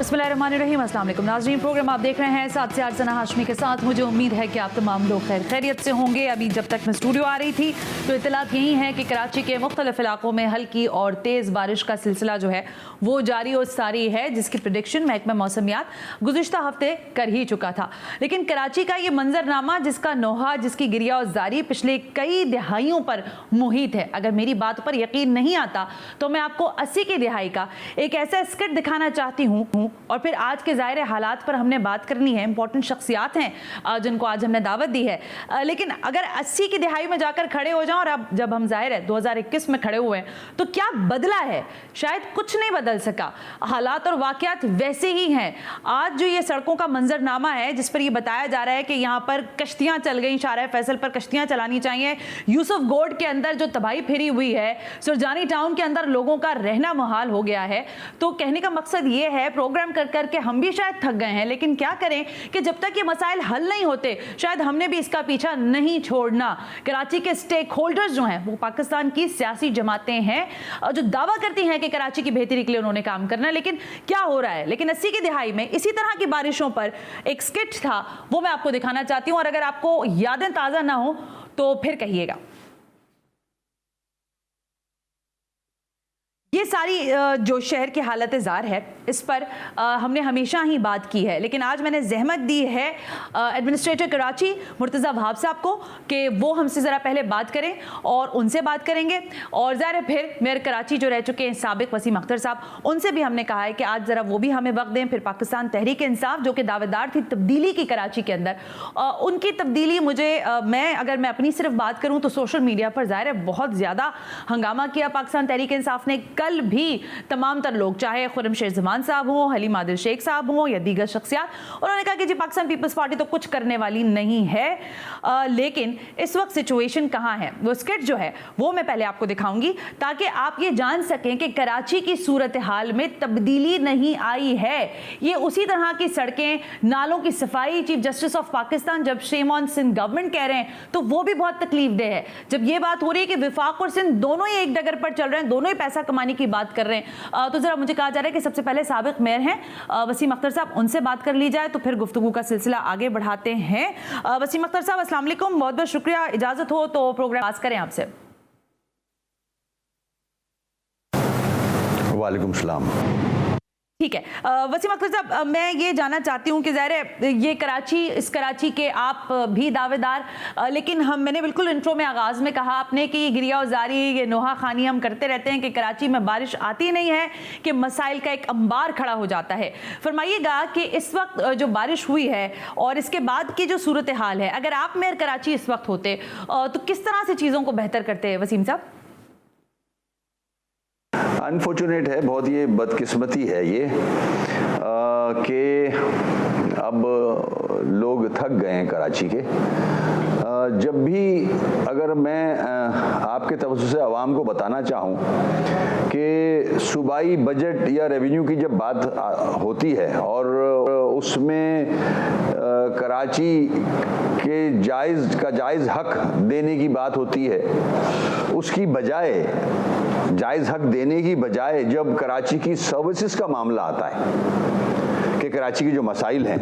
बिस्मिल्लाहिर्रहमानिर्रहीम। अस्सलाम वालेकुम नाज़रीन, प्रोग्राम आप देख रहे हैं 7 से 8 सना हाशमी के साथ। मुझे उम्मीद है कि आप तमाम लोग खैर खैरियत से होंगे। अभी जब तक मैं स्टूडियो आ रही थी तो इत्तलात यही है कि कराची के मुख्तलिफ इलाकों में हल्की और तेज़ बारिश का सिलसिला जो है वो जारी और सारी है, जिसकी प्रेडिक्शन महकमा मौसमियात गुज़िश्ता हफ्ते कर ही चुका था। लेकिन कराची का ये मंजरनामा, जिसका नोहा, जिसकी गिरिया और जारी पिछले कई दिहाइयों पर मुहित है, अगर मेरी बात पर यकीन नहीं आता तो मैं आपको 80 की दिहाई का एक ऐसा स्किट दिखाना चाहती हूँ। और फिर आज के ज़ाहिर हालात पर हमने बात करनी है। इंपॉर्टेंट शख्सियात हैं जिनको आज हमने दावत दी है, लेकिन अगर 80 की दिहाई में जाकर खड़े हो जाओ और अब जब हम ज़ाहिर है 2021 में खड़े हुए हैं तो क्या बदला है? शायद कुछ नहीं बदल सका। हालात और वाक़यात वैसे ही हैं। आज जो ये सड़कों का मंजरनामा है जिस पर यह बताया जा रहा है कि यहाँ पर कश्तियाँ चल गई, शाहराह फैसल पर कश्तियाँ चलानी चाहिए, यूसुफ गोड के अंदर जो तबाही फिरी हुई है, सुरजानी टाउन के अंदर लोगों का रहना मुहाल हो गया है। तो कहने का मकसद ये है, प्रोग्राम कर करके हम भी शायद थक गए हैं, लेकिन क्या करें कि जब तक ये मसाइल हल नहीं होते शायद हमने भी इसका पीछा नहीं छोड़ना। कराची के स्टेक होल्डर्स जो हैं वो पाकिस्तान की सियासी जमातें हैं जो दावा करती हैं कि कराची की बेहतरी के लिए उन्होंने काम करना है, लेकिन क्या हो रहा है? लेकिन 80 की दिहाई में इसी तरह की बारिशों पर एक स्किट था, वो मैं आपको दिखाना चाहती हूँ, और अगर आपको यादें ताज़ा ना हो तो फिर कहिएगा। ये सारी जो शहर की हालत ज़ार है इस पर हमने हमेशा ही बात की है, लेकिन आज मैंने जहमत दी है एडमिनिस्ट्रेटर कराची मुर्तज़ा वहाब साहब को कि वो हमसे ज़रा पहले बात करें और उनसे बात करेंगे। और ज़ाहिर है फिर मेयर कराची जो रह चुके हैं साबिक वसीम अख्तर साहब, उनसे भी हमने कहा है कि आज ज़रा वो भी हमें वक्त दें। फिर पाकिस्तान तहरीक इंसाफ जो कि दावेदार थी तब्दीली की कराची के अंदर, उनकी तब्दीली अगर मैं अपनी सिर्फ बात करूँ तो सोशल मीडिया पर ज़ाहिर है बहुत ज़्यादा हंगामा किया पाकिस्तान तहरीक इंसाफ ने। कल भी तमाम तर लोग, चाहे खुर्रम शेर ज़मान साहब हों, हलीम आदिल शेख साहब हों या दीगर शख्सियात, उन्होंने कहा कि जी पाकिस्तान पीपल्स पार्टी तो कुछ करने वाली नहीं है। लेकिन इस वक्त सिचुएशन कहाँ है, वो स्किट जो है वो मैं पहले आपको दिखाऊंगी ताकि आप ये जान सकें कि कराची की सूरत हाल में तब्दीली नहीं आई है। ये उसी तरह की सड़कें, नालों की सफाई, चीफ जस्टिस ऑफ पाकिस्तान जब शेम ऑन सिंध गवर्नमेंट कह रहे हैं तो वो भी बहुत तकलीफ दे है। जब ये बात हो रही है कि विफाक और सिंध दोनों ही एक डगर पर चल रहे हैं, दोनों ही पैसा कमाने की बात कर रहे हैं, तो जरा मुझे कहा जा रहा है कि सबसे पहले साबिक मेयर हैं वसीम अख्तर साहब, उनसे बात कर ली जाए तो फिर गुफ्तगू का सिलसिला आगे बढ़ाते हैं। वसीम अख्तर साहब अस्सलाम वालेकुम, बहुत बहुत शुक्रिया। इजाजत हो तो प्रोग्राम पास करें आपसे। वालेकुम सलाम। ठीक है वसीम अख्तर साहब, मैं ये जानना चाहती हूँ कि ज़ाहिर है ये इस कराची के आप भी दावेदार, लेकिन मैंने बिल्कुल इंट्रो में आगाज़ में कहा आपने कि ये गिरिया उजारी, ये नोहा खानी हम करते रहते हैं कि कराची में बारिश आती नहीं है कि मसाइल का एक अंबार खड़ा हो जाता है। फरमाइएगा कि इस वक्त जो बारिश हुई है और इसके बाद की जो सूरत हाल है, अगर आप मेयर कराची इस वक्त होते तो किस तरह से चीज़ों को बेहतर करते वसीम साहब? अनफॉर्चुनेट है, बहुत ये बदकिस्मती है ये कि अब लोग थक गए हैं कराची के। जब भी अगर मैं आपके तवज्जो से आवाम को बताना चाहूँ कि सूबाई बजट या रेवेन्यू की जब बात होती है और उसमें कराची के जायज़ हक देने की बात होती है, उसकी बजाय जायज़ हक देने की बजाय जब कराची की सर्विसेज का मामला आता है कि कराची की जो मसाइल हैं,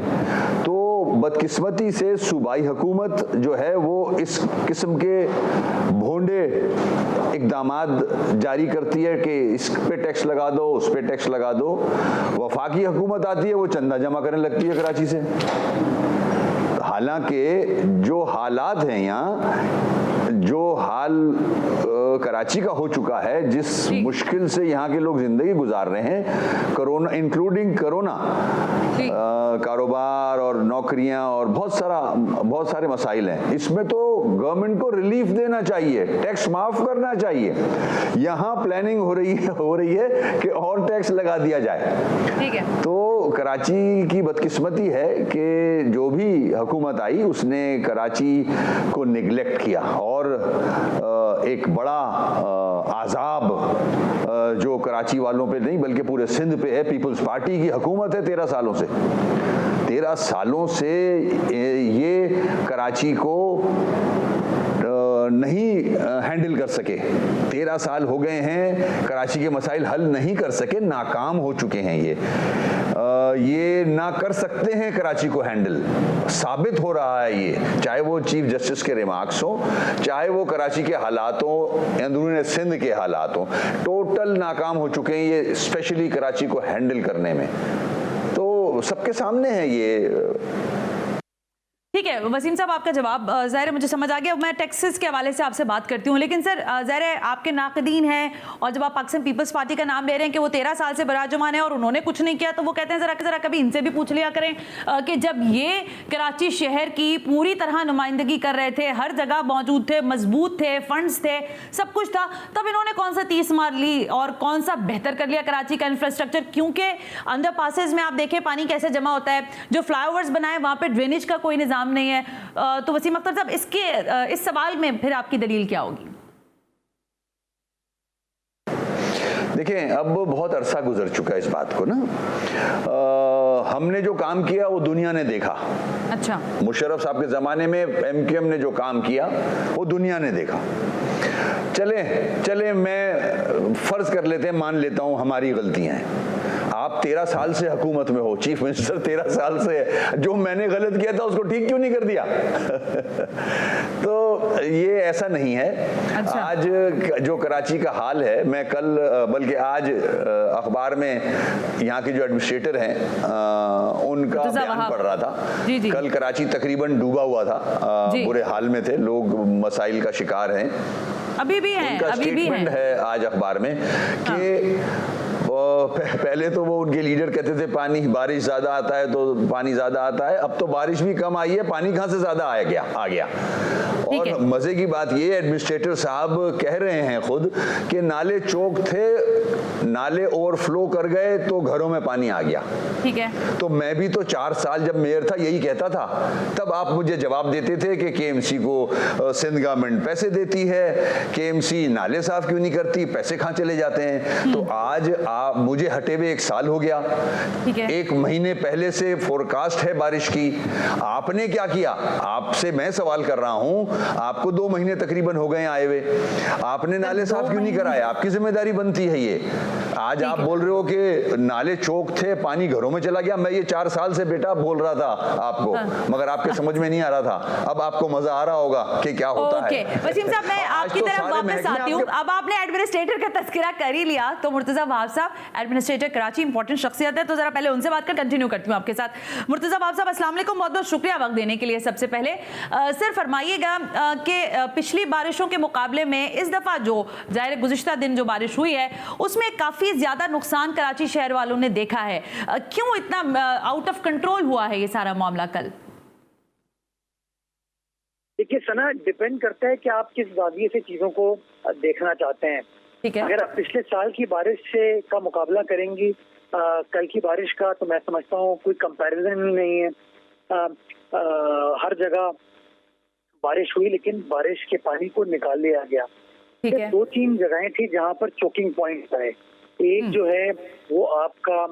तो बदकिस्मती से सूबाई हुकूमत जो है वो इस किस्म के भोंडे इक़दामात जारी करती है कि इस पे टैक्स लगा दो, उस पे टैक्स लगा दो। वफाकी हुकूमत आती है, वो चंदा जमा करने लगती है कराची से। हालांकि जो हालात हैं यहाँ, जो हाल कराची का हो चुका है, जिस मुश्किल से यहाँ के लोग जिंदगी गुजार रहे हैं, कोरोना इंक्लूडिंग कोरोना, कारोबार और नौकरियां और बहुत सारे मसाइल हैं, इसमें तो गवर्नमेंट को रिलीफ देना चाहिए, टैक्स माफ करना चाहिए। यहाँ प्लानिंग हो रही है कि और टैक्स लगा दिया जाए। ठीक है। तो कराची की बदकिस्मती है कि जो भी हुकूमत आई उसने कराची को निगलेक्ट किया और एक बड़ा आज़ाब जो कराची वालों पे नहीं बल्कि पूरे सिंध पे है। पीपल्स पार्टी की हुकूमत है 13 सालों से ये कराची को नहीं हैंडल कर सके। 13 साल हो गए हैं, कराची के मसाइल हल नहीं कर सके, नाकाम हो चुके हैं। ये ना कर सकते हैं कराची को हैंडल, साबित हो रहा है ये, चाहे वो चीफ जस्टिस के रिमार्क्स हो, चाहे वो कराची के हालातों, अंदरूनी सिंध के हालातों, टोटल नाकाम हो चुके हैं ये, स्पेशली कराची को हैंडल करने में। तो सबके सामने है ये। ठीक है वसीम साहब, आपका जवाब ज़ाहिर मुझे समझ आ गया। मैं टेक्सास के हवाले से आपसे बात करती हूँ, लेकिन सर ज़ाहिर आपके नाकदीन हैं, और जब आप पाकिस्तान पीपल्स पार्टी का नाम ले रहे हैं कि वो 13 साल से बराजुमान है और उन्होंने कुछ नहीं किया, तो वो कहते हैं ज़रा कभी इनसे भी पूछ लिया करें कि जब ये कराची शहर की पूरी तरह नुमाइंदगी कर रहे थे, हर जगह मौजूद थे, मजबूत थे, फंड्स थे, सब कुछ था, तब इन्होंने कौन सा तीस मार ली और कौन सा बेहतर कर लिया कराची का इंफ्रास्ट्रक्चर? क्योंकि अंडर पासेज में आप देखें पानी कैसे जमा होता है, जो फ्लाईओवर्स बनाए वहाँ पे ड्रेनेज का कोई निज़ाम नहीं है। तो वसीम अख्तर साहब, इस सवाल में फिर आपकी दलील क्या होगी? देखें, अब बहुत अरसा गुजर चुका है इस बात को ना। हमने जो काम किया वो दुनिया ने देखा। अच्छा, मुशर्रफ साहब के जमाने में MQM ने जो काम किया वो दुनिया ने देखा। चले मैं फर्ज कर लेते हैं, मान लेता हूं हमारी गलतियां हैं। आप 13 साल से हुकूमत में हो, चीफ मिनिस्टर 13 साल से है, जो मैंने गलत किया था उसको ठीक क्यों नहीं कर दिया? तो ये ऐसा नहीं है। अच्छा। आज जो कराची का हाल है, मैं कल बल्कि आज अखबार में यहाँ के जो एडमिनिस्ट्रेटर हैं उनका बयान पढ़ रहा था। जी। कल कराची तकरीबन डूबा हुआ था, बुरे हाल में थे लोग, मसाइल का शिकार हैं, अभी भी हैं, अभी भी है आज अखबार में कि पहले तो वो उनके लीडर कहते थे पानी, बारिश ज्यादा आता है तो पानी ज्यादा आता है, अब तो बारिश भी कम आई है, पानी कहां से ज्यादा आ गया। और मजे की बात ये, एडमिनिस्ट्रेटर साहब कह रहे हैं खुद कि नाले चौक थे, नाले ओवरफ्लो कर गए तो घरों में पानी आ गया। ठीक है, तो मैं भी तो 4 साल जब मेयर था यही कहता था, तब आप मुझे जवाब देते थे कि KMC को सिंध गवर्नमेंट पैसे देती है, KMC नाले साफ क्यों नहीं करती, पैसे कहां चले जाते हैं। तो आज मुझे हटे हुए 1 साल हो गया, 1 महीने पहले से फोरकास्ट है बारिश की, आपने क्या किया? आपसे मैं सवाल कर रहा हूं, आपको 2 महीने तकरीबन हो गए आए हुए, आपने नाले साफ क्यों नहीं कराए? आपकी जिम्मेदारी बनती है ये। आज आप बोल रहे हो कि नाले चौक थे, पानी घरों में चला गया। मैं ये 4 साल से बेटा बोल रहा था आपको, मगर आपके समझ में नहीं आ रहा था। अब आपको मजा आ रहा होगा कि क्या होता है। वसीम साहब, मैं आपकी तरफ वापस आती हूँ। अब आपने एडमिनिस्ट्रेटर का तस्करा कर ही लिया, तो मुर्तजा वहाब साहब, एडमिनिस्ट्रेटर कराची, इंपॉर्टेंट शख्सियत है, तो जरा पहले उनसे बात कर कंटिन्यू करती हूँ आपके साथ। मुर्तजा वहाब साहब, अस्सलाम वालेकुम, बहुत बहुत शुक्रिया वक्त देने के लिए। सबसे पहले सर फरमाइएगा कि पिछली बारिशों के मुकाबले में इस दफा जो जाहिर गुज़िश्ता दिन जो बारिश हुई है उसमें काफी ज्यादा नुकसान कराची शहर वालों ने देखा है। क्यों इतना आउट ऑफ कंट्रोल हुआ है ये सारा मामला कल? देखिए सना, डिपेंड करता है कि आप किस जाविये से चीजों को देखना चाहते हैं। ठीक है, अगर आप पिछले साल की बारिश से का मुकाबला करेंगी कल की बारिश का, तो मैं समझता हूँ कोई कंपैरिजन ही नहीं है। हर जगह बारिश हुई, लेकिन बारिश के पानी को निकाल लिया गया। 2-3 जगहें थी जहाँ पर चोकिंग पॉइंट आए। एक जो है वो आपका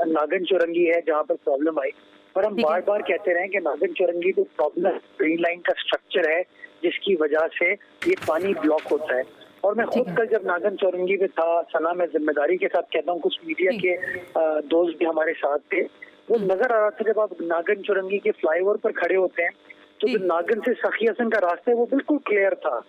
नागन चौरंगी है, जहाँ पर प्रॉब्लम आई, और हम बार बार कहते रहे कि नागन चौरंगी तो प्रॉब्लम ग्रीन लाइन का स्ट्रक्चर है, जिसकी वजह से ये पानी ब्लॉक होता है। और मैं खुद कल जब नागन चौरंगी में था, सना, मैं जिम्मेदारी के साथ कहता हूँ, कुछ मीडिया के दोस्त भी हमारे साथ थे, वो नजर आ रहा था जब आप नागन चौरंगी के फ्लाईओवर पर खड़े होते हैं तो जो नागन से सखी हसन का रास्ता है वो बिल्कुल क्लियर था,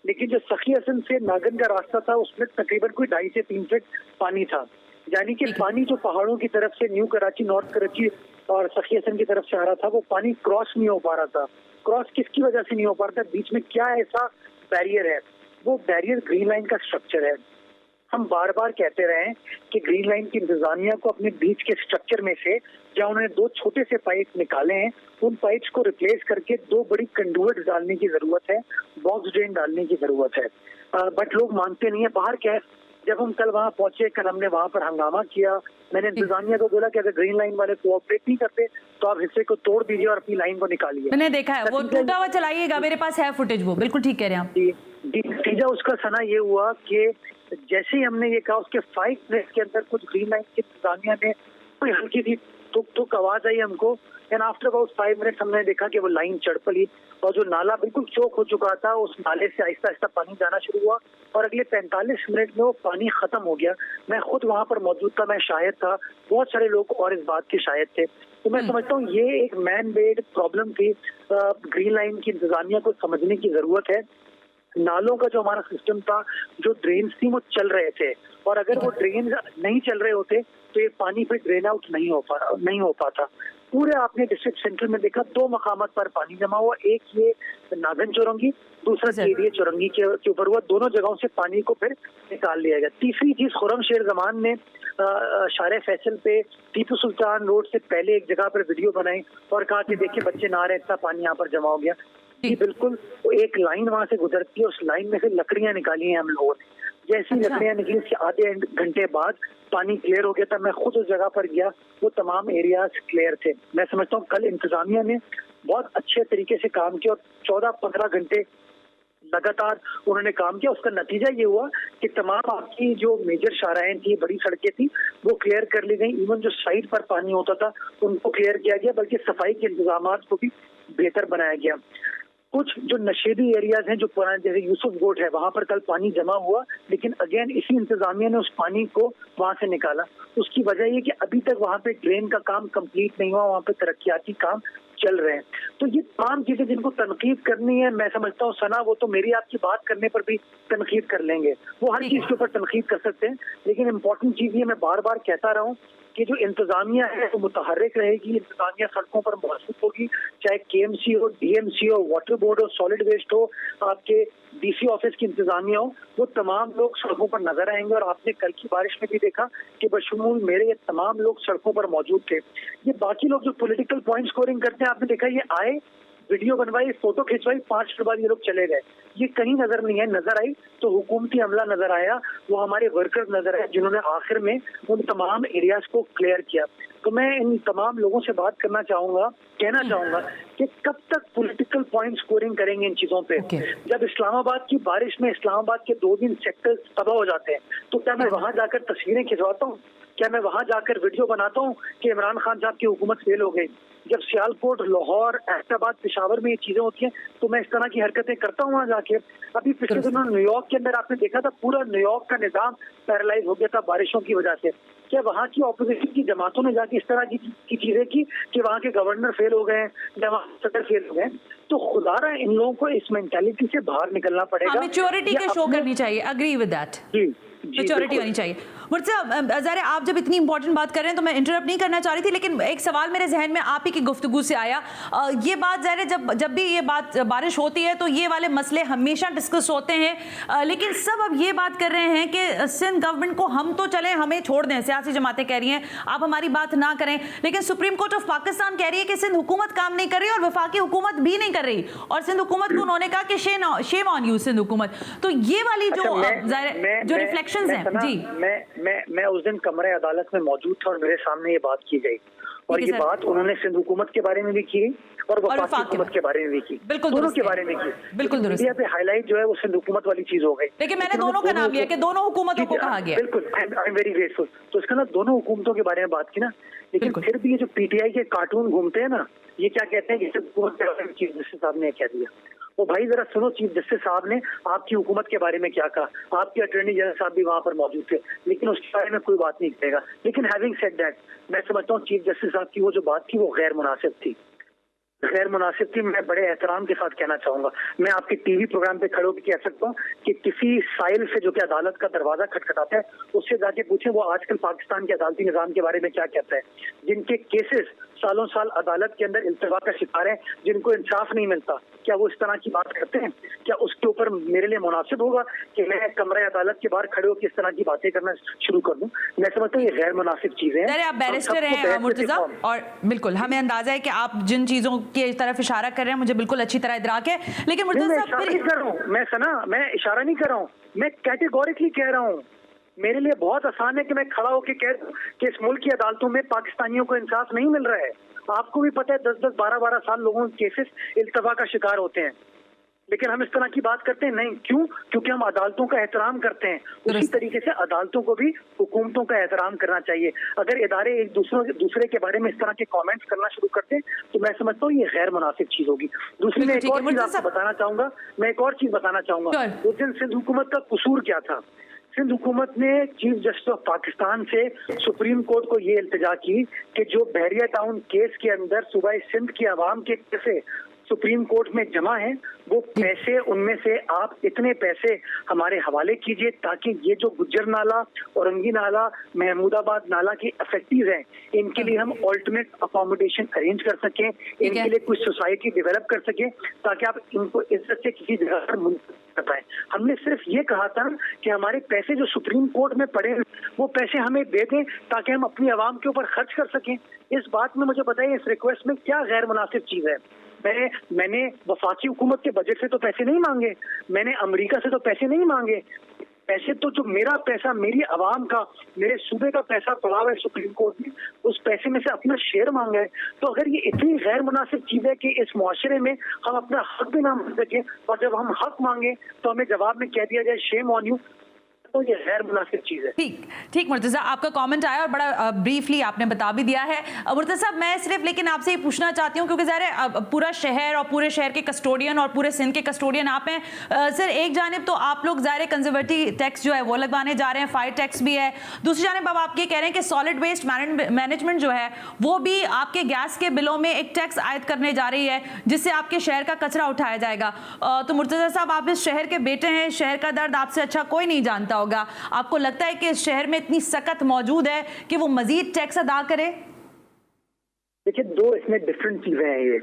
लेकिन जो सखी हसन से नागन का रास्ता था उसमें तकरीबन कोई 2.5 से 3 फीट पानी था। यानी कि पानी जो पहाड़ों की तरफ से न्यू कराची, नॉर्थ कराची और सखी हसन की तरफ से आ रहा था, वो पानी क्रॉस नहीं हो पा रहा था। क्रॉस किसकी वजह से नहीं हो पा रहा था? बीच में क्या ऐसा बैरियर है? वो बैरियर ग्रीन लाइन का स्ट्रक्चर है। हम बार बार कहते रहे कि ग्रीन लाइन की इंतजामिया को अपने बीच के स्ट्रक्चर में से, जहाँ उन्होंने 2 छोटे से पाइप निकाले हैं, उन पाइप्स को रिप्लेस करके 2 बड़ी कंडुइट्स डालने की जरूरत है, बॉक्स ड्रेन डालने की जरूरत है। बट लोग मानते नहीं है। बाहर क्या है, जब हम कल वहाँ पहुंचे, कल हमने वहाँ पर हंगामा किया, मैंने इंतजामिया को बोला कि अगर ग्रीन लाइन वाले कोऑपरेट नहीं करते तो आप हिस्से को तोड़ दीजिए और अपनी लाइन को निकालिए। मैंने देखा है, वो टूटा हुआ चलाइएगा, मेरे पास है फुटेज, वो बिल्कुल ठीक कह रहे हैं आप। नतीजा उसका सना ये हुआ कि जैसे ही हमने ये कहा, उसके 5 मिनट के अंदर कुछ ग्रीन लाइन की इंतजामिया ने कोई हल्की सी तुक आवाज आई हमको, एंड आफ्टर अबाउट 5 मिनट्स हमने देखा कि वो लाइन चढ़ पड़ी और जो नाला बिल्कुल चौक हो चुका था उस नाले से आहिस्ता आहिस्ता पानी जाना शुरू हुआ और अगले 45 मिनट में वो पानी खत्म हो गया। मैं खुद वहां पर मौजूद था, मैं शाहिद था, बहुत सारे लोग और इस बात के शाहिद थे। तो मैं समझता हूँ ये एक मैन मेड प्रॉब्लम थी। ग्रीन लाइन की इंतजामिया को समझने की जरूरत है। नालों का जो हमारा सिस्टम था, जो ड्रेन्स थी वो चल रहे थे और अगर वो ड्रेन नहीं चल रहे होते तो ये पानी फिर ड्रेन आउट नहीं हो पाता। पूरे आपने डिस्ट्रिक्ट सेंटर में देखा 2 मकामात पर पानी जमा हुआ, एक ये नागन चौरंगी, दूसरा केडिया चौरंगी के ऊपर हुआ। दोनों जगहों से पानी को फिर निकाल लिया गया। तीसरी चीज, खुर्रम शेर जमान ने शारे फैसल पे टीपू सुल्तान रोड से पहले एक जगह पर वीडियो बनाई और कहा कि देखिए बच्चे नहा रहे, इतना पानी यहाँ पर जमा हो गया। जी बिल्कुल, वो एक लाइन वहां से गुजरती है, उस लाइन में से लकड़ियां निकाली हैं हम लोगों ने। जैसी लकड़ियां निकली उसके आधे घंटे बाद पानी क्लियर हो गया था। मैं खुद उस जगह पर गया, वो तमाम एरियाज क्लियर थे। मैं समझता हूँ कल इंतजामिया ने बहुत अच्छे तरीके से काम किया और 14-15 घंटे लगातार उन्होंने काम किया। उसका नतीजा ये हुआ कि तमाम आपकी जो मेजर शाहराहें थी, बड़ी सड़कें थी, वो क्लियर कर ली गई। इवन जो साइड पर पानी होता था उनको क्लियर किया गया, बल्कि सफाई के इंतजाम को भी बेहतर बनाया गया। कुछ जो नशेबी एरियाज हैं, जो पुराने जैसे यूसुफ गोट है, वहां पर कल पानी जमा हुआ, लेकिन अगेन इसी इंतजामिया ने उस पानी को वहां से निकाला। उसकी वजह ये कि अभी तक वहां पे ड्रेन का काम कंप्लीट नहीं हुआ, वहां पे तरक्याती काम चल रहे हैं। तो ये तमाम चीजें जिनको तनकीद करनी है, मैं समझता हूँ सना वो तो मेरी आपकी बात करने पर भी तनकीद कर लेंगे, वो हर चीज के ऊपर तनकीद कर सकते हैं। लेकिन इम्पोर्टेंट चीज ये मैं बार बार कहता रहा हूँ कि जो इंतजामिया है वो मुतहर्रिक रहेगी, इंतजामिया सड़कों पर मौजूद होगी, चाहे केएमसी हो, डीएमसी हो, वाटर बोर्ड हो, सॉलिड वेस्ट हो, आपके डीसी ऑफिस की इंतजामिया हो, वो तमाम लोग सड़कों पर नजर आएंगे। और आपने कल की बारिश में भी देखा कि बशमूल मेरे ये तमाम लोग सड़कों पर मौजूद थे। ये बाकी लोग जो पॉलिटिकल पॉइंट स्कोरिंग करते हैं, आपने देखा ये आए, वीडियो बनवाई, फोटो खिंचवाई, 5 मिनट बाद ये लोग चले गए। ये कहीं नजर नहीं है। नजर आई तो हुकूमती अमला नजर आया, वो हमारे वर्कर्स नजर आए जिन्होंने आखिर में उन तमाम एरियाज को क्लियर किया। तो मैं इन तमाम लोगों से बात करना चाहूंगा, कहना चाहूंगा कि कब तक पॉलिटिकल पॉइंट स्कोरिंग करेंगे इन चीजों पे। जब इस्लामाबाद की बारिश में इस्लामाबाद के 2 दिन सेक्टर्स तबाह हो जाते हैं, तो क्या मैं वहां जाकर तस्वीरें खिंचवाता हूँ? क्या मैं वहां जाकर वीडियो बनाता हूँ कि इमरान खान साहब की हुकूमत फेल हो गई? जब सियालकोट, लाहौर, एबटाबाद, पेशावर में ये चीजें होती हैं तो मैं इस तरह की हरकतें करता हूँ वहां जाके। अभी पिछले दिनों न्यूयॉर्क के अंदर आपने देखा था, पूरा न्यूयॉर्क का निजाम पैरालाइज हो गया था बारिशों की वजह से। क्या वहाँ की ऑपोजिशन की जमातों ने जाके इस तरह की चीजें की कि वहाँ के गवर्नर फेल हो गए या वहाँ सदर फेल हो गए? तो खुदारा इन लोगों को इस मेंटालिटी से बाहर निकलना पड़ेगा। मैच्योरिटी के शो करनी चाहिए, अग्री विद दैट। मैच्योरिटी होनी चाहिए। मुर्तज़ा ज़ाहिर आप जब इतनी इंपॉर्टेंट बात कर रहे हैं तो मैं इंटरप्ट नहीं करना चाह रही थी, लेकिन एक सवाल मेरे जहन में आप ही की गुफ्तगू से आया। ये बात ज़ाहिर जब भी ये बात बारिश होती है तो ये वाले मसले हमेशा डिस्कस होते हैं, लेकिन सब अब ये बात कर रहे हैं कि सिंध गवर्नमेंट को हम तो चलें, हमें छोड़ दें, सियासी जमातें कह रही हैं आप हमारी बात ना करें, लेकिन सुप्रीम कोर्ट ऑफ पाकिस्तान कह रही है कि सिंध हुकूमत काम नहीं कर रही और वफाकी हुकूमत भी नहीं कर रही, और सिंध हुकूमत को उन्होंने कहा कि शेम ऑन यू सिंध हुकूमत। तो ये वाली जो रिफ्लेक्शंस हैं जी, मैं उस दिन कमरे अदालत में मौजूद था और मेरे सामने ये बात की गई, और ये बात उन्होंने सिंध हुकूमत के बारे में भी की और वफाकी हुकूमत के बारे में भी की, दोनों के बारे में की। बिल्कुल दुरुस्त। मीडिया पे हाईलाइट जो है वो सिंध हुकूमत वाली चीज हो गई, लेकिन मैंने दोनों का नाम लिया कि दोनों हुकूमतों को कहा गया। बिल्कुल, आई एम वेरी ग्रेटफुल। तो इसका ना दोनों हुकूमतों के बारे में बात की ना, लेकिन फिर भी ये जो पीटीआई के कार्टून घूमते हैं ना, ये क्या कहते हैं कि सिंध हुकूमत के बारे में चीफ जस्टिस साहब ने कह दिया। वो भाई जरा सुनो, चीफ जस्टिस साहब ने आपकी हुकूमत के बारे में क्या कहा, आपके अटॉर्नी जनरल साहब भी वहां पर मौजूद थे, लेकिन उसके बारे में कोई बात नहीं करेगा। लेकिन हैविंग सेड दैट, मैं समझता हूँ चीफ जस्टिस साहब की वो जो बात थी वो गैर मुनासिब थी, गैर मुनासिब थी। मैं बड़े एहतराम के साथ कहना चाहूंगा, मैं आपके टीवी प्रोग्राम पे खड़े होकर कह सकता हूँ कि किसी साइल से जो कि अदालत का दरवाजा खटखटाता है उससे जाके पूछें वो आजकल पाकिस्तान के अदालती निजाम के बारे में क्या कहता है। जिनके केसेस सालों साल अदालत के अंदर इल्तिवा का शिकार है, जिनको इंसाफ नहीं मिलता, क्या वो इस तरह की बात करते हैं? क्या उसके ऊपर मेरे लिए मुनासिब होगा कि मैं कमरे अदालत के बाहर खड़े होकर इस तरह की बातें करना शुरू कर दूं? मैं समझता हूँ ये गैर मुनासिब चीजें हैं। आप बैरिस्टर हैं मुर्तज़ा, और बिल्कुल हमें अंदाजा है कि आप जिन चीजों की तरफ इशारा कर रहे हैं मुझे बिल्कुल अच्छी तरह इदराक है, लेकिन मुर्तज़ा मैं इशारा नहीं कर रहा हूँ, मैं कैटेगोरिकली कह रहा हूँ। मेरे लिए बहुत आसान है कि मैं खड़ा होकर कह दूं कि इस मुल्क की अदालतों में पाकिस्तानियों को इंसाफ नहीं मिल रहा है। आपको भी पता है 10-10, 12-12 साल लोगों के केसेस इल्तिवा का शिकार होते हैं, लेकिन हम इस तरह की बात करते हैं नहीं। क्यों? क्योंकि हम अदालतों का एहतराम करते हैं। उसी तरीके से अदालतों को भी हुकूमतों का एहतराम करना चाहिए। अगर इदारे एक दूसरे के बारे में इस तरह के कमेंट्स करना शुरू करते हैं तो मैं समझता हूँ ये गैर मुनासिब चीज होगी। दूसरी मैं एक और चीज आपको बताना चाहूंगा, उस दिन सिंध हुकूमत का कसूर क्या था। सिंध हुकूमत ने चीफ जस्टिस ऑफ पाकिस्तान से सुप्रीम कोर्ट को ये इल्तिजा की कि जो बहरिया टाउन केस के अंदर सूबाई सिंध की आवाम के पैसे सुप्रीम कोर्ट में जमा है, वो पैसे, उनमें से आप इतने पैसे हमारे हवाले कीजिए ताकि ये जो गुज्जर नाला, औरंगी नाला, महमूदाबाद नाला के अफेक्टीज हैं, इनके लिए हम ऑल्टरनेट अकोमोडेशन अरेंज कर सकें, इनके लिए कुछ सोसाइटी डेवलप कर सकें ताकि आप इनको इज्जत से किसी जगह पर मुंतकिल कर पाए। हमने सिर्फ ये कहा था कि हमारे पैसे जो सुप्रीम कोर्ट में पड़े वो पैसे हमें दे दें ताकि हम अपनी आवाम के ऊपर खर्च कर सकें। इस बात में मुझे बताइए इस रिक्वेस्ट में क्या गैर मुनासिब चीज है। मैंने वफाकी हुकूमत के बजट से तो पैसे नहीं मांगे, मैंने अमेरिका से तो पैसे नहीं मांगे। पैसे तो जो मेरा पैसा, मेरी आवाम का, मेरे सूबे का पैसा पड़ा हुआ है सुप्रीम कोर्ट में, उस पैसे में से अपना शेयर मांगा है। तो अगर ये इतनी गैर मुनासिब चीज है कि इस मुआशरे में हम अपना हक भी ना मांग सके और जब हम हक मांगे तो हमें जवाब में कह दिया जाए शेम ऑन यू, तो ये गैर मुनासिब चीज है। ठीक मुर्तज़ा, आपका कमेंट आया और बड़ा ब्रीफली आपने बता भी दिया है। मुर्तज़ा साहब, मैं सिर्फ लेकिन आपसे ये पूछना चाहती हूँ क्योंकि ज़ाहिर है पूरा शहर और पूरे शहर के कस्टोडियन और पूरे सिंध के कस्टोडियन आप हैं। सर, एक जानिब तो आप लोग ज़ाहिर कंजर्वेटिव टैक्स जो है वो लगवाने जा रहे हैं, फायर टैक्स भी है, दूसरी जानिब अब आप ये कह रहे हैं कि सॉलिड वेस्ट मैनेजमेंट जो है वो भी आपके गैस के बिलों में एक टैक्स आयद करने जा रही है जिससे आपके शहर का कचरा उठाया जाएगा। तो मुर्तज़ा साहब, आप इस शहर के बेटे हैं, शहर का दर्द आपसे अच्छा कोई नहीं जानता होगा। आपको लगता है कि इस शहर में इतनी सकत मौजूद है कि वो मजीद टैक्स अदा करे? देखिए, दो इसमें डिफरेंट चीजें हैं। ये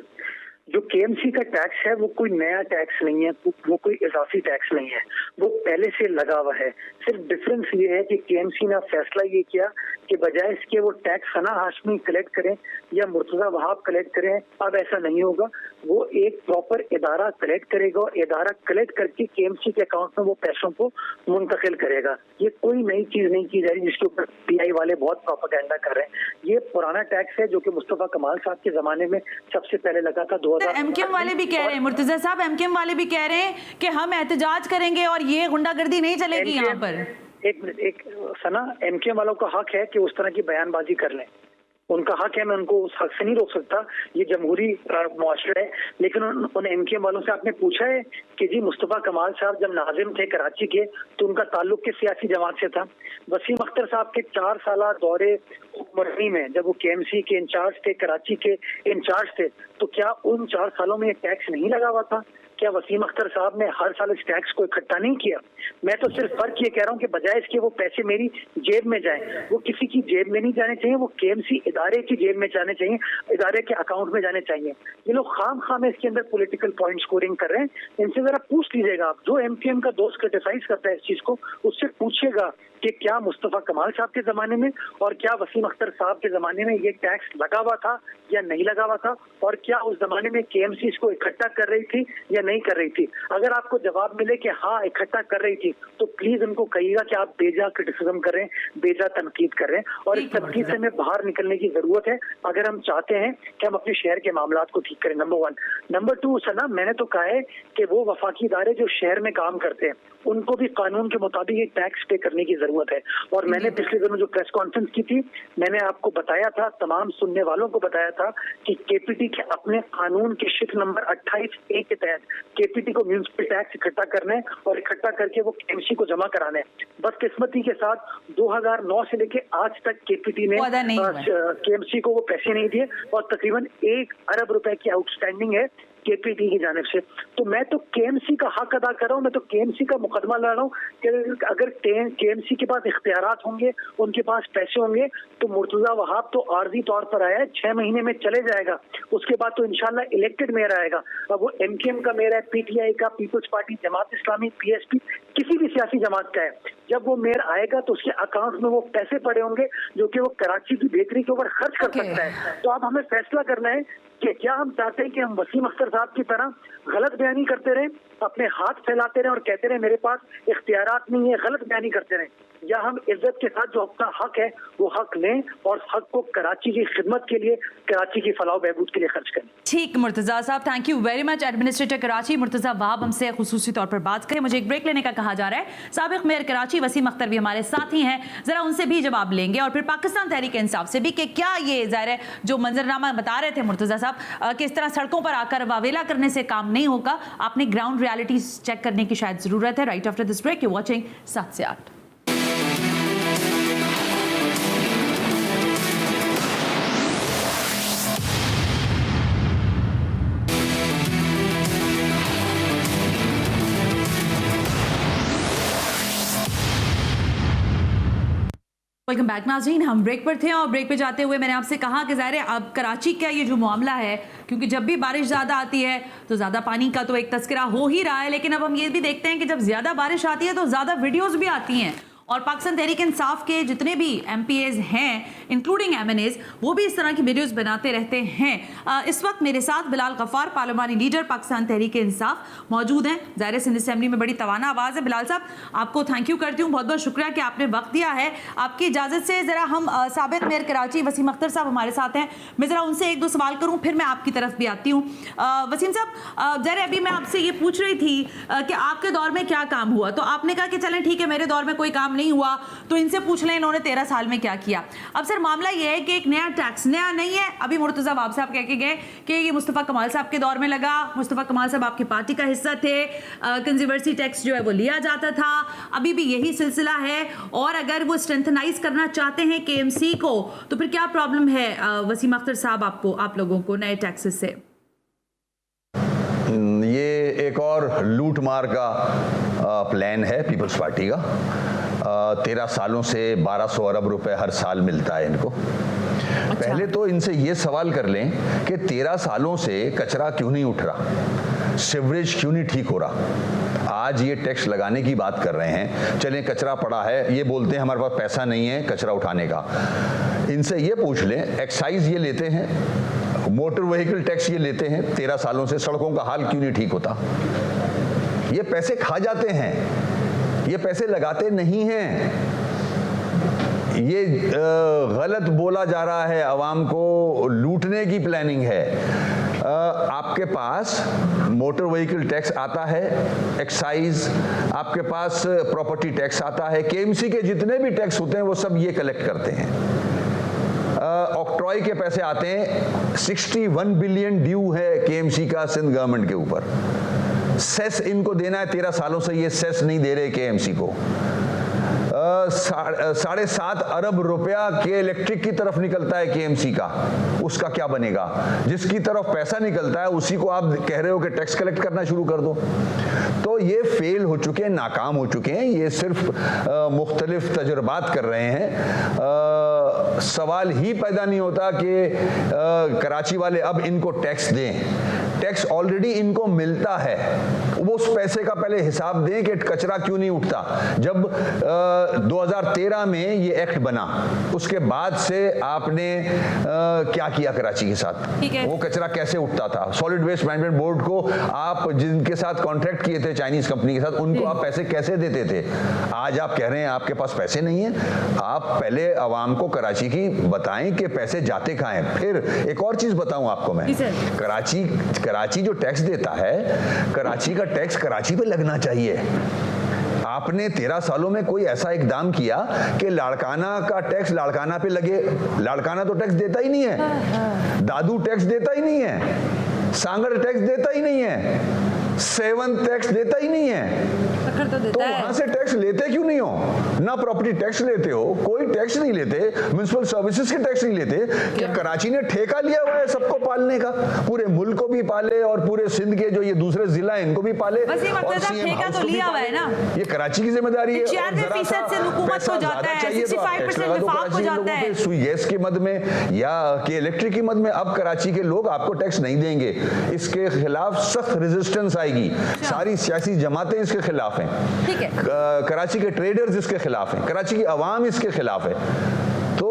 जो केएमसी का टैक्स है वो कोई नया टैक्स नहीं है, वो कोई इजाफी टैक्स नहीं है, वो पहले से लगा हुआ है। सिर्फ डिफरेंस ये है कि केएमसी ने फैसला ये किया कि बजाय इसके वो टैक्स सना हाशमी कलेक्ट करें या मुर्तजा वहाब कलेक्ट करें, अब ऐसा नहीं होगा। वो एक प्रॉपर इदारा कलेक्ट करेगा और इदारा कलेक्ट करके केएमसी के अकाउंट में वो पैसों को मुंतकिल करेगा। ये कोई नई चीज नहीं की जा रही जिसके ऊपर पीआई वाले बहुत प्रोपेगेंडा कर रहे हैं। ये पुराना टैक्स है जो कि मुस्तफा कमाल साहब के जमाने में सबसे पहले लगा था। एमकेएम वाले भी कह रहे हैं, मुर्तजा साहब, एमकेएम वाले भी कह रहे हैं कि हम एहतजाज करेंगे और ये गुंडागर्दी नहीं चलेगी यहाँ पर। एक सना, एमकेएम वालों का हक है कि उस तरह की बयानबाजी कर लें, उनका हक है, मैं उनको उस हक से नहीं रोक सकता, ये जमहूरी मुआशरा है। लेकिन उन एमकेएम वालों से आपने पूछा है कि जी मुस्तफा कमाल साहब जब नाजिम थे कराची के तो उनका ताल्लुक किस सियासी जमात से था? वसीम अख्तर साहब के 4 साल दौरे हुक्मरानी में जब वो केएमसी के इंचार्ज थे, कराची के इंचार्ज थे, तो क्या उन 4 सालों में ये टैक्स नहीं लगा हुआ था? क्या वसीम अख्तर साहब ने हर साल इस टैक्स को इकट्ठा नहीं किया? मैं तो सिर्फ फर्क ये कह रहा हूँ कि बजाय इसके वो पैसे मेरी जेब में जाएं, वो किसी की जेब में नहीं जाने चाहिए, वो केएमसी इदारे की जेब में जाने चाहिए, इदारे के अकाउंट में जाने चाहिए। ये लोग खाम इसके अंदर पॉलिटिकल पॉइंट स्कोरिंग कर रहे हैं। इनसे जरा पूछ लीजिएगा आप, जो एमकेएम का दोस्त क्रिटिसाइज करता है इस चीज को, उससे पूछिएगा कि क्या मुस्तफा कमाल साहब के जमाने में और क्या वसीम अख्तर साहब के जमाने में ये टैक्स लगा हुआ था या नहीं लगा हुआ था, और क्या उस जमाने में केएमसी इसको इकट्ठा कर रही थी या नहीं कर रही थी। अगर आपको जवाब मिले कि हाँ इकट्ठा कर रही थी तो प्लीज उनको कहिएगा कि आप बेजा क्रिटिसिज्म कर रहे हैं, बेजा तनकीद कर रहे हैं, और इस तनकीद से हमें बाहर निकलने की जरूरत है अगर हम चाहते हैं कि हम अपने शहर के मामलात को ठीक करें। नंबर 1। नंबर 2, सना, मैंने तो कहा है कि वो वफाकी इदारे जो शहर में काम करते हैं उनको भी कानून के मुताबिक एक टैक्स पे करने की जरूरत है। और मैंने पिछले दिनों जो प्रेस कॉन्फ्रेंस की थी, मैंने आपको बताया था, तमाम सुनने वालों को बताया था कि केपीटी के अपने कानून के शिक्ल नंबर 28A के तहत केपीटी को म्यूनिसिपल टैक्स इकट्ठा करना है और इकट्ठा करके वो केएमसी को जमा कराना है। बदकिस्मती के साथ 2009 से लेके आज तक केपीटी ने केएमसी को वो पैसे नहीं दिए और तकरीबन 1 अरब रुपए की आउटस्टैंडिंग है केपीटी की जानिब से। तो मैं तो केएमसी का हक अदा कर रहा हूँ, मैं तो केएमसी का मुकदमा लड़ रहा हूँ कि अगर केएमसी के पास इख्तियारात होंगे, उनके पास पैसे होंगे, तो मुर्तजा वहाब तो आर्जी तौर पर आया है, 6 महीने में चले जाएगा, उसके बाद तो इंशाल्लाह इलेक्टेड मेयर आएगा। अब वो एमकेएम का मेयर है, पीटीआई का, peoples party, Jamaat Islami, PSP, किसी भी सियासी जमात का है, जब वो मेयर आएगा तो उसके अकाउंट में वो पैसे पड़े होंगे जो कि वो कराची की बेहतरी के ऊपर खर्च कर सकता है। तो अब हमें फैसला करना है कि क्या हम चाहते हैं कि हम वसीम अख्तर साहब की तरह गलत बयानी करते रहे, अपने हाथ फैलाते रहे और कहते रहे मेरे पास इख्तियारात नहीं है, गलत बयानी करते रहे, या हम इज्जत के साथ जो अपना हक है वो हक लें और हक को कराची की खिदमत के लिए, कराची की फलाह बहबूद के लिए खर्च करें। ठीक मुर्तज़ा साहब, thank you very much. Administrator Karachi Murtaza Wahab हमसे खुसूसी तौर पर बात करें। मुझे एक ब्रेक लेने का कहा जा रहा है। साबिक मेयर कराची वसीम अख्तर भी हमारे साथ ही हैं, जरा उनसे भी जवाब लेंगे और फिर पाकिस्तान तहरीक इंसाफ से भी कि क्या ये ज़ाहिर है जो मंजरनामा बता रहे थे मुर्तज़ा साहब कि इस तरह सड़कों पर आकर वावेला करने से काम नहीं होगा, आपने ग्राउंड रियलिटी चेक करने की शायद ज़रूरत है। Right after this break you watching 7 से 8। वेलकम बैक नाज़रीन, हम ब्रेक पर थे और ब्रेक पे जाते हुए मैंने आपसे कहा कि ज़ाहिर है अब कराची का ये जो मामला है, क्योंकि जब भी बारिश ज़्यादा आती है तो ज़्यादा पानी का तो एक तस्करा हो ही रहा है, लेकिन अब हम ये भी देखते हैं कि जब ज़्यादा बारिश आती है तो ज़्यादा वीडियोज़ भी आती हैं और पाकिस्तान तहरीक इंसाफ के जितने भी MPAs हैं इंक्लूडिंग MNAs वो भी इस तरह की वीडियोस बनाते रहते हैं। इस वक्त मेरे साथ बिलाल गफ्फार पार्लिमानी लीडर पाकिस्तान तहरीक इंसाफ मौजूद हैं। ज़ाहिर सिंध असेंबली में बड़ी तवाना आवाज़ है। बिलाल साहब आपको थैंक यू करती हूँ, बहुत बहुत शुक्रिया कि आपने वक्त दिया है। आपकी इजाज़त से ज़रा हम साबिक मेयर कराची वसीम अख्तर साहब हमारे साथ हैं, मैं ज़रा उनसे एक दो सवाल करूँ फिर मैं आपकी तरफ भी आती हूँ। वसीम साहब ज़रा अभी मैं आपसे ये पूछ रही थी कि आपके दौर में क्या काम हुआ, तो आपने कहा कि चलें ठीक है मेरे दौर में कोई काम नहीं हुआ तो इनसे पूछ लें इन्होंने 13 साल में क्या किया। अब सर मामला ये है कि एक नया टैक्स, नया नहीं है, अभी मुर्तज़ा वहाब साहब कह के गए कि ये मुस्तफ़ा कमाल साहब के दौर में लगा। मुस्तफ़ा कमाल साहब आपकी पार्टी का हिस्सा थे, कंज्यूमर्सी टैक्स जो है वो लिया जाता था, अभी भी यही सिलसिला है और अगर वो स्ट्रेंथनाइज करना चाहते हैं KMC को तो फिर क्या प्रॉब्लम है वसीम अख्तर साहब आपको, आप लोगों को नए टैक्सेस से? ये एक और लूट मार का प्लान है पीपल्स पार्टी का। 13 सालों से 1200 अरब रुपए हर साल मिलता है इनको। पहले तो इनसे ये सवाल कर लें कि 13 सालों से कचरा क्यों नहीं उठ रहा, सीवरेज क्यों नहीं ठीक हो रहा। आज ये टैक्स लगाने की बात कर रहे हैं, चलें कचरा पड़ा है, ये बोलते हैं हमारे पास पैसा नहीं है कचरा उठाने का। इनसे ये पूछ लें, एक्साइज ये लेते हैं, मोटर व्हीकल टैक्स ये लेते हैं, 13 सालों से सड़कों का हाल क्यों नहीं ठीक होता। ये पैसे खा जाते हैं, ये पैसे लगाते नहीं हैं। ये गलत बोला जा रहा है, आवाम को लूटने की प्लानिंग है। आपके पास मोटर व्हीकल टैक्स आता है, एक्साइज, आपके पास प्रॉपर्टी टैक्स आता है, KMC के जितने भी टैक्स होते हैं वो सब ये कलेक्ट करते हैं। ऑक्ट्रॉय के पैसे आते हैं, 61 बिलियन ड्यू है KMC का सिंध गवर्नमेंट के ऊपर। सेस इनको देना है, 13 सालों से ये सेस नहीं दे रहे KMC को। 7.5 अरब रुपया के इलेक्ट्रिक की तरफ निकलता है KMC का, उसका क्या बनेगा। जिसकी तरफ पैसा निकलता है उसी को आप कह रहे हो कि टैक्स कलेक्ट करना शुरू कर दो। तो ये फेल हो चुके हैं, नाकाम हो चुके हैं, ये सिर्फ मुख्तलिफ तजुर्बात कर रहे हैं। सवाल ही पैदा नहीं होता कि कराची वाले अब इनको टैक्स दें। टैक्स ऑलरेडी इनको मिलता है, वो उस पैसे का पहले हिसाब दें कि कचरा क्यों नहीं उठता। जब 2013 में ये एक्ट बना उसके बाद से आपने क्या किया कराची के साथ, वो कचरा कैसे उठता था। सॉलिड वेस्ट मैनेजमेंट बोर्ड को आप जिनके साथ कॉन्ट्रैक्ट किए थे चाइनीज कंपनी के साथ, उनको आप पैसे कैसे देते थे। आज आप कह रहे हैं आपके पास पैसे नहीं है। आप पहले आवाम को कराची की बताएं कि पैसे जाते कहाँ हैं। फिर एक और चीज बताऊं आपको मैं, कराची जो टैक्स देता है, कराची का टैक्स कराची पे लगना चाहिए। आपने 13 सालों में कोई ऐसा इकदाम किया कि लाड़काना का टैक्स लाड़काना पे लगे। लाड़काना तो टैक्स देता ही नहीं है, दादू टैक्स देता ही नहीं है, सांगड़ टैक्स देता ही नहीं है, सेवन टैक्स देता ही नहीं है। तो वहां से टैक्स लेते क्यों नहीं हो। ना प्रॉपर्टी टैक्स लेते हो, कोई टैक्स नहीं लेते, म्युनिसिपल सर्विसेज के टैक्स नहीं लेते। क्या कराची ने ठेका लिया हुआ है सबको पालने का, पूरे मुल्क को भी पाले और पूरे सिंध के जो ये दूसरे जिला है इनको भी पाले। और ठेका तो लिया हुआ है ना, ये कराची की जिम्मेदारी है। 96% से हुकूमत को जाता है, 65% विफाक को जाता है। सुई गैस की मद में या कि इलेक्ट्रिक की मद में अब कराची के लोग आपको टैक्स नहीं देंगे। इसके खिलाफ सख्त रेजिस्टेंस आएगी, सारी सियासी जमातें इसके खिलाफ हैं, ठीक है। कराची के ट्रेडर्स इसके खिलाफ हैं, कराची की आवाम इसके खिलाफ है। तो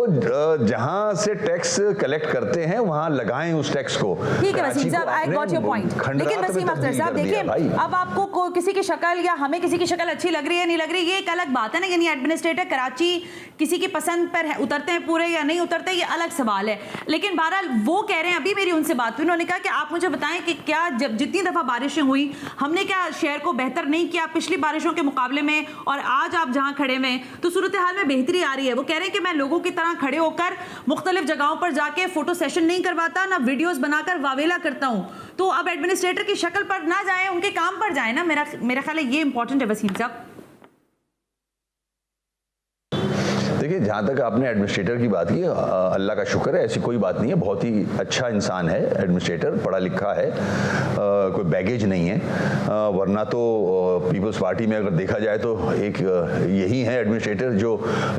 जहां से टैक्स कलेक्ट करते हैं वहां लगाएं उस टैक्स को। ठीक है वसीम साहब, आई गॉट योर पॉइंट। लेकिन वसीम अख्तर साहब देखिए, अब आपको किसी की शक्ल या हमें किसी की शक्ल अच्छी लग रही है नहीं लग रही, ये एक अलग बात है ना। यानी एडमिनिस्ट्रेटर कराची किसी की पसंद पर है, उतरते हैं पूरे या नहीं उतरते, ये अलग सवाल है। लेकिन बहरहाल वो कह रहे हैं, अभी मेरी उनसे बात हुई, उन्होंने कहा कि आप मुझे बताएं कि क्या जब जितनी दफा बारिशें हुई हमने क्या शहर को बेहतर नहीं किया पिछली बारिशों के मुकाबले में, और आज आप जहां खड़े हुए हैं तो सूरत हाल में बेहतरी आ रही है। वो कह रहे हैं कि मैं लोगों की तरह खड़े होकर मुख्तलिफ जगहों पर जाके फोटो सेशन नहीं करवाता, ना वीडियोस बनाकर वावेला करता हूं। तो अब एडमिनिस्ट्रेटर की शक्ल पर ना जाए, उनके काम पर जाए ना। मेरा ख्याल है ये इंपॉर्टेंट है वसीम साहब। देखिए, जहाँ तक आपने एडमिनिस्ट्रेटर की बात की, अल्लाह का शुक्र है, ऐसी कोई बात नहीं है। बहुत ही अच्छा इंसान है एडमिनिस्ट्रेटर, पढ़ा लिखा है, कोई बैगेज नहीं है। वरना तो पीपल्स पार्टी में अगर देखा जाए तो एक यही है एडमिनिस्ट्रेटर जो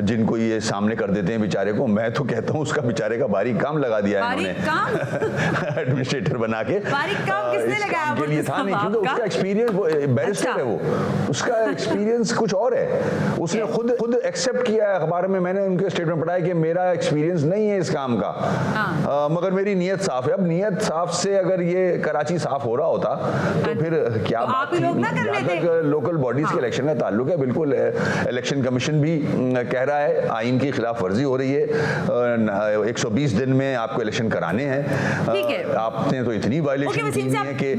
जिनको ये सामने कर देते हैं बेचारे को। मैं तो कहता हूँ उसका बेचारे का बारीक काम लगा दिया है इन्होंने एडमिनिस्ट्रेटर बना के। बारीक काम किसने लगाया? के लिए था नहीं, क्योंकि उसका एक्सपीरियंस, बैरिस्टर है वो, उसका एक्सपीरियंस कुछ और है। उसने खुद एक्सेप्ट किया है अखबार में, मैंने उनके स्टेटमेंट पढ़ा है कि मेरा एक्सपीरियंस नहीं है इस काम का, मगर मेरी नीयत साफ है। अब नीयत साफ से अगर ये कराची साफ हो रहा होता तो फिर क्या तो आप ही लोग ना कर लेते। लोकल बॉडीज के इलेक्शन का ताल्लुक है, बिल्कुल इलेक्शन कमीशन भी कह रहा है आइन की खिलाफ वर्जी हो रही है। 120 दिन में आपको इलेक्शन कराने हैं। आपने तो इतनी वायलेशन की है कि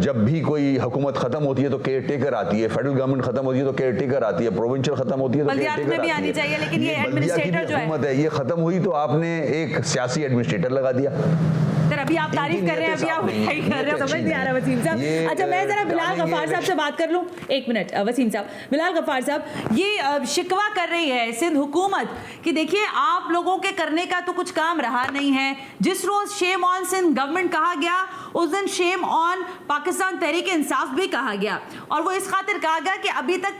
जब भी कोई हुकूमत खत्म होती है तो केयर टेकर आती है, फेडरल गवर्नमेंट खत्म होती है तो केयर टेकर आती है, प्रोविंशियल खत्म होती है तो केयर टेकर आती है। लेकिन ये एडमिनिस्ट्रेटर जो है, ये खत्म हुई तो आपने एक सियासी एडमिनिस्ट्रेटर लगा दिया। सर अभी आप तारीफ कर रहे हैं, अभी आप बुराई कर रहे हैं, समझ नहीं आ रहा वसीम साहब। अच्छा, मैं जरा बिलाल गफ्फार साहब से बात कर लूं, एक मिनट वसीम साहब। बिलाल गफ्फार साहब, ये शिकवा कर रही है सिंध हुकूमत कि देखिए आप लोगों के करने का तो कुछ काम रहा नहीं है। जिस रोज शेम ऑन सिंध गवर्नमेंट कहा गया, उस दिन शेम ऑन पाकिस्तान तहरीक इंसाफ भी कहा गया, और वो इस खातिर कहा गया कि अभी तक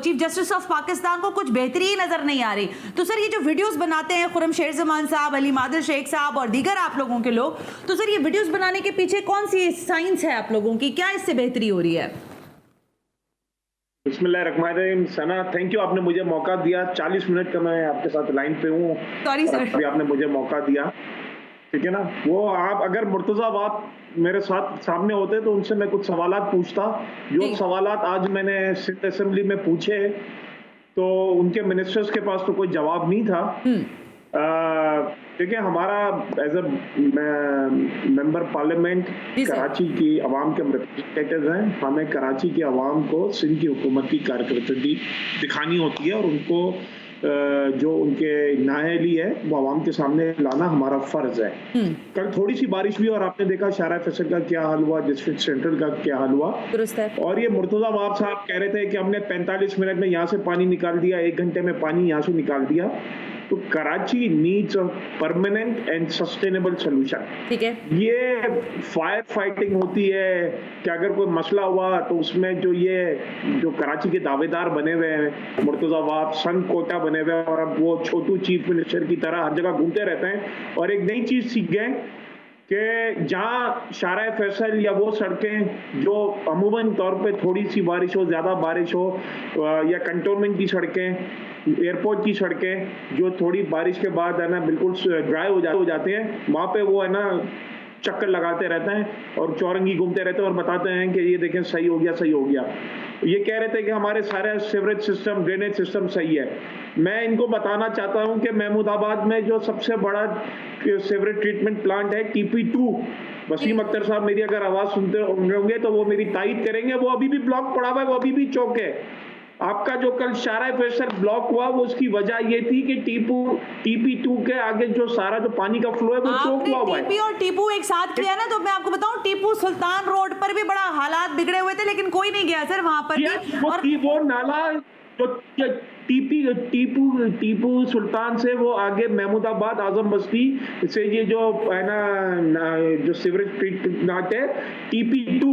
चीफ जस्टिस ऑफ पाकिस्तान को कुछ बेहतरी नजर नहीं आ रही। तो सर ये जो वीडियोस बनाते हैं खुर्रम शेर जमान साहब, अली मादिल शेख साहब और दीगर आप लोगों के लोग, तो सर ये वीडियोस बनाने के पीछे कौन सी साइंस है आप लोगों की? क्या इससे बेहतरी हो रही है? बिस्मिल्लाहिर्रहमानिर्रहीम। सना, थैंक यू, आपने मुझे मौका दिया। 40 मिनट का मैं आपके साथ लाइन पे हूँ। सॉरी सर, अभी आपने मुझे मौका दिया, ठीक है ना। वो आप अगर मुर्तजा आप मेरे साथ सामने होते तो उनसे मैं कुछ सवालात पूछता। जो सवालात आज मैंने सिंध असेंबली में पूछे तो उनके मिनिस्टर्स के पास तो कोई जवाब नहीं था। देखिए, हमारा as a member parliament Karachi की आवाम के रिप्रेजेंटेटिव हैं। हमें कराची की आवाम को सिंध की हुकूमत की कारकर्दगी दिखानी होती है और उनको जो उनके नाअहली है वो आवाम के सामने लाना हमारा फर्ज है। कल थोड़ी सी बारिश हुई और आपने देखा शारा फैसल का क्या हाल हुआ, डिस्ट्रिक्ट सेंट्रल का क्या हाल हुआ। और ये मुर्तजा वाब साहब कह रहे थे कि हमने 45 मिनट में यहाँ से पानी निकाल दिया, 1 घंटे में पानी यहाँ से निकाल दिया। तो Karachi needs a permanent and sustainable solution. ठीक है, ये फायर फाइटिंग होती है कि अगर कोई मसला हुआ तो उसमें जो कराची के दावेदार बने हुए हैं, मुर्तजा वाब, सन कोटा बने हुए हैं, और अब वो छोटू चीफ मिनिस्टर की तरह हर जगह घूमते रहते हैं। और एक नई चीज सीख गए कि जहाँ शारा फैसल या वो सड़कें जो अमूमन तौर पे थोड़ी सी बारिश हो, ज़्यादा बारिश हो, या कंटोनमेंट की सड़कें, एयरपोर्ट की सड़कें जो थोड़ी बारिश के बाद है ना बिल्कुल ड्राई हो जाते हैं, वहाँ पे वो है ना चक्कर लगाते रहते हैं और चौरंगी घूमते रहते हैं और बताते हैं कि ये देखें सही हो गया, सही हो गया। ये कह रहे थे कि हमारे सारे सीवरेज सिस्टम, ड्रेनेज सिस्टम सही है। मैं इनको बताना चाहता हूं कि महमूदाबाद में जो सबसे बड़ा सीवरेज ट्रीटमेंट प्लांट है TP2, वसीम अख्तर साहब मेरी अगर आवाज सुनते होंगे तो वो मेरी तायद करेंगे, वो अभी भी ब्लॉक पड़ा हुआ है, वो अभी भी चौक है। आपका जो कल शारा फैसल ब्लॉक हुआ वो उसकी वजह ये थी कि TP2 के आगे जो सारा जो पानी का फ्लो है वो चौक हुआ है। TP और टीपू एक साथ किया ना, तो मैं आपको बताऊं टीपू सुल्तान रोड पर भी बड़ा हालात बिगड़े हुए थे, लेकिन कोई नहीं गया सर वहां पर भी। और वो नाला जो टीपू सुल्तान से वो आगे महमूदाबाद आजम बस्ती से ये जो है ना जो सीवरेज ट्रीटमेंट प्लांट है TP2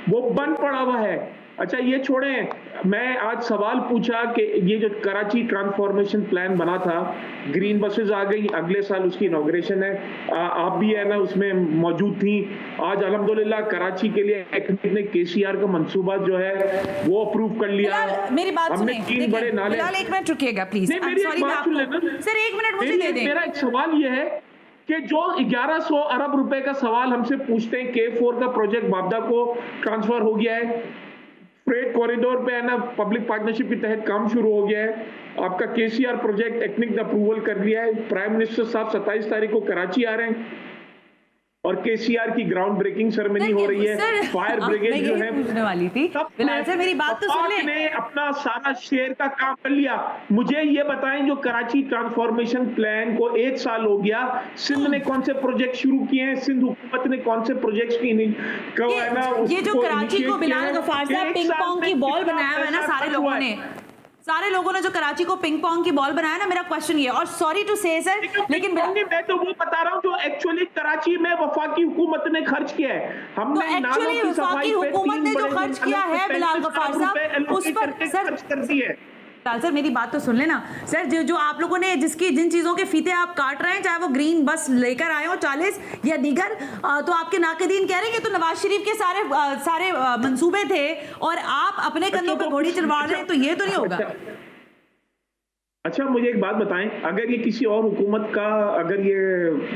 वो बंद पड़ा हुआ है। अच्छा ये छोड़ें, मैं आज सवाल पूछा कि ये जो कराची ट्रांसफॉर्मेशन प्लान बना था, ग्रीन बसेस आ गई, अगले साल उसकी इनॉग्रेशन है, आप भी है ना उसमें मौजूद थी। आज अल्हम्दुलिल्लाह कराची के लिए एक्निक ने केसीआर का मंसूबा जो है वो अप्रूव कर लिया। मेरी बात हमने सुनिए, 3 बड़े नाले। एक मिनट रुकिएगा प्लीज। नहीं, मेरी एक बात सुन लेना सर, 1 मिनट मुझे दे दें। मेरा एक सवाल ये है कि जो 1100 अरब रुपए का सवाल हमसे पूछते हैं, K4 का प्रोजेक्ट बाबदा को ट्रांसफर हो गया है, फ्रेट कॉरिडोर पे है ना पब्लिक पार्टनरशिप के तहत काम शुरू हो गया है, आपका केसीआर प्रोजेक्ट एक्निक ने अप्रूवल कर लिया है, प्राइम मिनिस्टर साहब 27 तारीख को कराची आ रहे हैं और केसीआर की ग्राउंड ब्रेकिंग सेरेमनी हो रही है। फायर ब्रिगेड जो है पूछने वाली थी, बिलाल सर मेरी बात तो सुन ले। ने अपना सारा शेयर का काम कर लिया। मुझे ये बताएं, जो कराची ट्रांसफॉर्मेशन प्लान को 1 साल हो गया, सिंध ने कौन से प्रोजेक्ट शुरू किए हैं, सिंध हुकूमत ने कौन से प्रोजेक्ट्स की ये जो कराची को बिलाल गफ्फार साहब पिंग पोंग की बॉल बनाया है ना सारे लोगों ने जो कराची को पिंग पोंग की बॉल बनाया ना, मेरा क्वेश्चन ये, और सॉरी टू से सर, लेकिन मैं तो वो बता रहा हूँ जो एक्चुअली कराची में वफाकी हुकूमत ने खर्च किया है। हमने एक्चुअली वफाकी हुकूमत ने जो खर्च किया है बिलाल गफ्फार साहब उस पर सर कर दी है। सर मेरी बात तो सुन लेना सर, जो आप लोगों ने जिन चीजों के फीते आप काट रहे हैं, चाहे वो ग्रीन बस लेकर आए हो 40 या दीगर, तो आपके नाकदीन कह रहे हैं कि तो नवाज शरीफ के सारे मंसूबे थे और आप अपने कंधों पर घोड़ी चढ़वा रहे हैं, तो ये तो नहीं होगा। अच्छा मुझे एक बात बताएं, अगर ये किसी और हुकूमत का अगर ये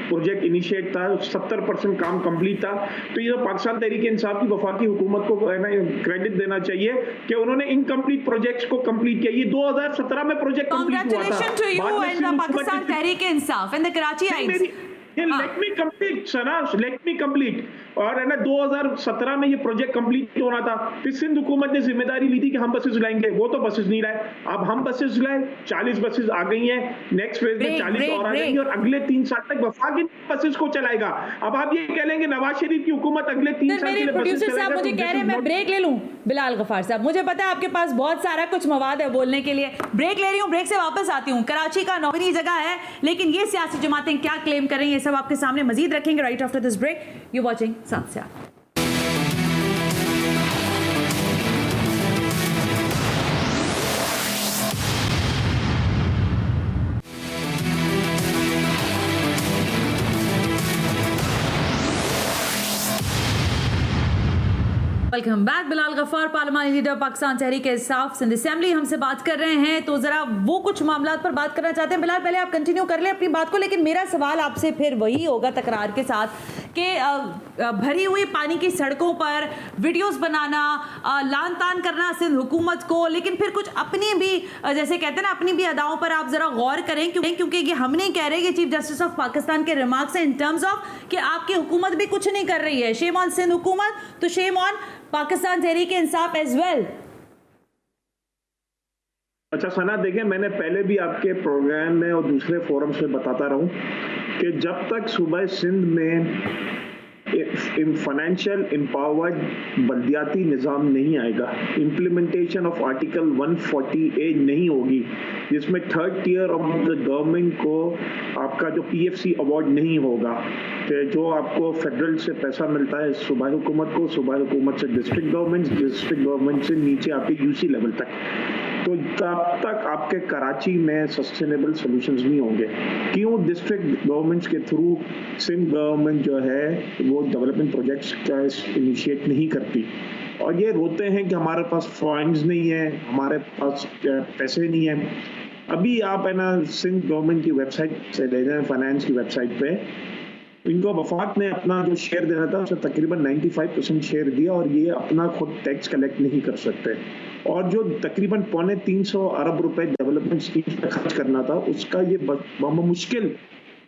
प्रोजेक्ट इनिशिएट था, 70% काम कंप्लीट था, तो ये पाकिस्तान तहरीक इंसाफ की वफाकी हुकूमत को क्रेडिट देना चाहिए कि उन्होंने इनकम्प्लीट प्रोजेक्ट्स को कंप्लीट किया। ये 2017 में प्रोजेक्ट कंप्लीट हुआ था। Congratulation to you and Pakistan Tehreek Insaf and the Karachi aims. Let me complete Sana, let me complete. और है ना 2017 में ये प्रोजेक्ट कंप्लीट होना था, फिर सिंध हुकूमत ने जिम्मेदारी ली थी कि हम बसेस लाएंगे, वो तो बसेस नहीं लाए। अब हम बसेस लाए, 40 बसेस आ गई हैं, नेक्स्ट फेज में 40 और आ जाएंगी और अगले 3 साल तक वफाकी बसेस को चलाएगा। अब आप ये कह लेंगे नवाज शरीफ की हुकूमत अगले 3 साल के लिए प्रोड्यूसर साहब मुझे कह रहे हैं मैं ब्रेक ले लूं। बिलाल गफ्फार साहब, मुझे पता है आपके पास बहुत सारा कुछ मवाद है बोलने के लिए, ब्रेक ले रही हूँ, ब्रेक से वापस आती हूँ। कराची का नौबनी जगह है, लेकिन ये सियासी जमातें क्या क्लेम कर रही हैं, ये सब आपके सामने मजीद रखेंगे right after this break. You watching साथ से आप। Welcome back. बिलाल गफ्फार पार्लियामानी लीडर पाकिस्तान तहरीक इंसाफ सिंध असेंबली हमसे बात कर रहे हैं, तो जरा वो कुछ मामलात पर बात करना चाहते हैं। बिलाल पहले आप कंटिन्यू कर लें अपनी बात को, लेकिन मेरा सवाल आपसे फिर वही होगा तकरार के साथ कि भरी हुई पानी की सड़कों पर वीडियोस बनाना, लान तान करना सिंध हुकूमत को, लेकिन फिर कुछ अपनी भी जैसे कहते हैं ना अपनी भी अदाओं पर आप जरा गौर करें, क्योंकि ये हम नहीं कह रहे कि चीफ जस्टिस ऑफ पाकिस्तान के रिमार्क्स हैं इन टर्म्स ऑफ कि आपकी हुकूमत भी कुछ नहीं कर रही है। शेम ऑन सिंध हुकूमत तो shame on Pakistan Tehreek Insaf as well. अच्छा सना, देखें मैंने पहले भी आपके प्रोग्राम में और दूसरे फोरम्स में बताता रहूं कि जब तक सूबा सिंध में फाइनेंशियल एम्पावर्ड बल्दियाती निज़ाम नहीं आएगा, इम्प्लीमेंटेशन ऑफ आर्टिकल 148 नहीं होगी, जिसमें 3rd tier of the government को आपका जो PFC अवार्ड नहीं होगा, कि जो आपको फेडरल से पैसा मिलता है सूबाई हुकूमत को, सूबाई हुकूमत से डिस्ट्रिक्ट गवर्नमेंट से नीचे आपके UC लेवल तक, तो तब तक आपके कराची में सस्टेनेबल सॉल्यूशंस नहीं होंगे। क्यों? डिस्ट्रिक्ट गवर्नमेंट्स के थ्रू सिंध गवर्नमेंट जो है वो डेवलपमेंट प्रोजेक्ट्स का इनिशिएट नहीं करती, और ये रोते हैं कि हमारे पास फंड्स नहीं है, हमारे पास पैसे नहीं है। अभी आप है ना सिंध गवर्नमेंट की वेबसाइट से ले जाएं, फाइनेंस की वेबसाइट पे इनको वफाक ने अपना जो शेयर देना था उससे तकरीबन 95% शेयर दिया, और ये अपना खुद टैक्स कलेक्ट नहीं कर सकते, और जो तकरीबन 350 अरब रुपए डेवलपमेंट स्कीम पे खर्च करना था उसका ये मुश्किल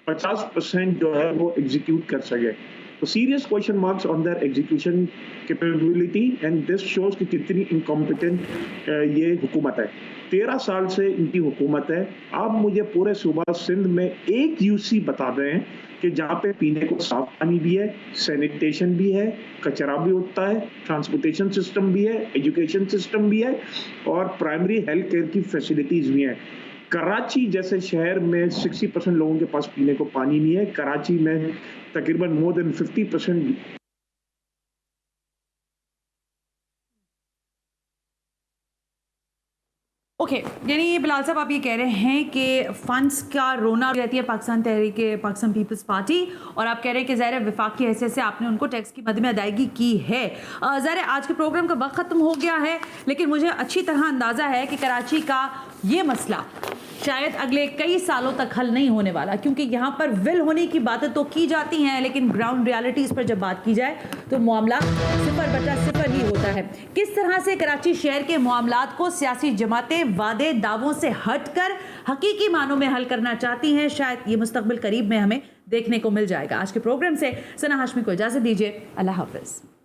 50% जो है वो एग्जीक्यूट कर सके। तो serious question marks on their execution capability, and this shows कि कितनी इनकॉम्पिटेंट ये हुकूमत है। 13 साल से इनकी हुकूमत है। आप मुझे पूरे सूबा सिंध में एक UC बता दें कि जहाँ पे पीने को साफ पानी भी है, सैनिटेशन भी है, कचरा भी उठता है, ट्रांसपोर्टेशन सिस्टम भी है, एजुकेशन सिस्टम भी है, और प्राइमरी हेल्थ केयर की फैसिलिटीज भी हैं। कराची जैसे शहर में 60% लोगों के पास पीने को पानी नहीं है। कराची में तकरीबन मोर देन 50% ओके, यानी बिलाल साहब आप ये कह रहे हैं कि फंड्स का रोना रहती है पाकिस्तान पीपल्स पार्टी, और आप कह रहे हैं कि ज़ाहिर विफाक की हैसियत से आपने उनको टैक्स की मद में अदायगी की है। ज़ाहिर आज के प्रोग्राम का वक्त ख़त्म हो गया है, लेकिन मुझे अच्छी तरह अंदाज़ा है कि कराची का ये मसला शायद अगले कई सालों तक हल नहीं होने वाला, क्योंकि यहाँ पर विल होने की बातें तो की जाती हैं, लेकिन ग्राउंड रियलिटीज़ पर जब बात की जाए तो मामला 0/0 ही होता है। किस तरह से कराची शहर के मामलात को सियासी जमातें वादे दावों से हटकर हकीकी मानों में हल करना चाहती हैं, शायद ये मुस्तकबिल करीब में हमें देखने को मिल जाएगा। आज के प्रोग्राम से सना हाशमी को इजाज़त दीजिए। अल्लाह हाफ़िज़।